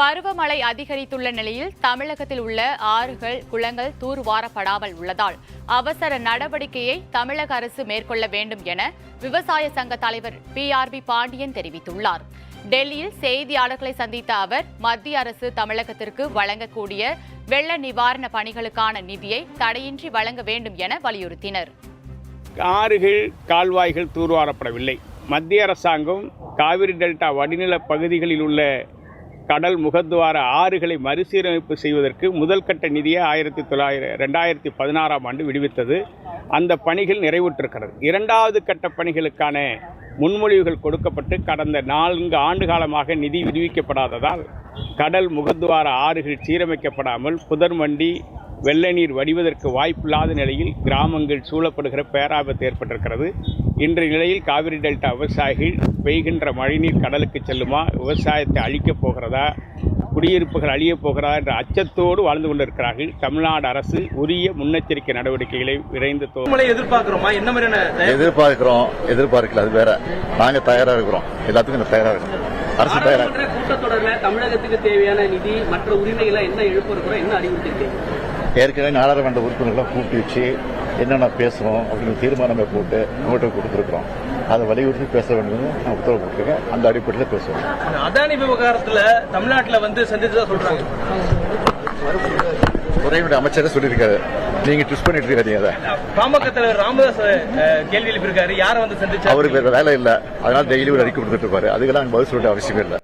பருவமழை அதிகரித்துள்ள நிலையில் தமிழகத்தில் உள்ள ஆறுகள், குளங்கள் தூர்வாரப்படாமல் உள்ளதால் அவசர நடவடிக்கையை தமிழக அரசு மேற்கொள்ள வேண்டும் என விவசாய சங்க தலைவர் PRB பாண்டியன் தெரிவித்துள்ளார். டெல்லியில் செய்தியாளர்களை சந்தித்த அவர், மத்திய அரசு தமிழகத்திற்கு வழங்கக்கூடிய வெள்ள நிவாரண பணிகளுக்கான நிதியை தடையின்றி வழங்க வேண்டும் என வலியுறுத்தினர். ஆறுகள், கால்வாய்கள் தூர்வாரப்படவில்லை. மத்திய அரசாங்கம் காவிரி டெல்டா வடிநில பகுதிகளில் உள்ள கடல் முகத்துவார ஆறுகளை மறுசீரமைப்பு செய்வதற்கு முதல் கட்ட நிதியை 2016 ஆண்டு விடுவித்தது. அந்த பணிகள் நிறைவுற்றிருக்கிறது. இரண்டாவது கட்ட பணிகளுக்கான முன்மொழிவுகள் கொடுக்கப்பட்டு கடந்த 4 ஆண்டு காலமாக நிதி விடுவிக்கப்படாததால் கடல் முகத்துவார ஆறுகள் சீரமைக்கப்படாமல் புதர் மண்டி வெள்ள நீர் வடிவதற்கு வாய்ப்பில்லாத நிலையில் கிராமங்கள் சூழப்படுகிற பேராபத்து ஏற்பட்டிருக்கிறது. இன்றைய நிலையில் காவிரி டெல்டா விவசாயிகள் பெய்கின்ற மழைநீர் கடலுக்கு செல்லுமா, விவசாயத்தை அழிக்கப் போகிறதா, குடியிருப்புகள் அழியப் போகிறதா என்ற அச்சத்தோடு வாழ்ந்து கொண்டிருக்கிறார்கள். தமிழ்நாடு அரசு உரிய முன்னெச்சரிக்கை நடவடிக்கைகளை விரைந்து எதிர்பார்க்கிறோமா? என்ன மாதிரியான எதிர்பார்க்கல, அது வேற. நாங்க தயாரா இருக்கிறோம், எல்லாத்துக்கும் தயாரா இருக்கிறோம். அரசு தயாரா. கூட்டத்தொடரில் தமிழகத்துக்கு தேவையான நிதி மற்ற உரிமைகளை என்ன எழுப்ப இருக்கிறோம், என்ன அறிவுறுத்திருக்கீங்க? ஏற்கனவே நாடாளுமன்ற உறுப்பினர்களை கூப்பிட்டு வச்சு என்னென்ன பேசணும் அப்படின்னு தீர்மானமே போட்டு நோட்டை கொடுத்துருக்கிறோம். அதை வலியுறுத்தி பேச வேண்டும் நான் உத்தரவு போட்டிருக்கேன். அந்த அடிப்படையில் பேசுவோம். அதானி விவகாரத்தில் தமிழ்நாட்டில் சந்திச்சதா சொல்றாங்க. துறையுடைய அமைச்சரே சொல்லியிருக்காரு. நீங்க ட்விஸ்ட் பண்ணிட்டு இருக்காதீங்க. அதை பாமக தலைவர் ராமதாஸ் கேள்வி எழுப்பியிருக்காரு. யாரை சந்திச்சு அவருக்கு வேலை இல்லை, அதனால டெய்லி ஒரு அறிக்கை கொடுத்துட்டு இருப்பாரு. அதுக்கெல்லாம் பதில் சொல்லிட்டு அவசியம் இல்லை.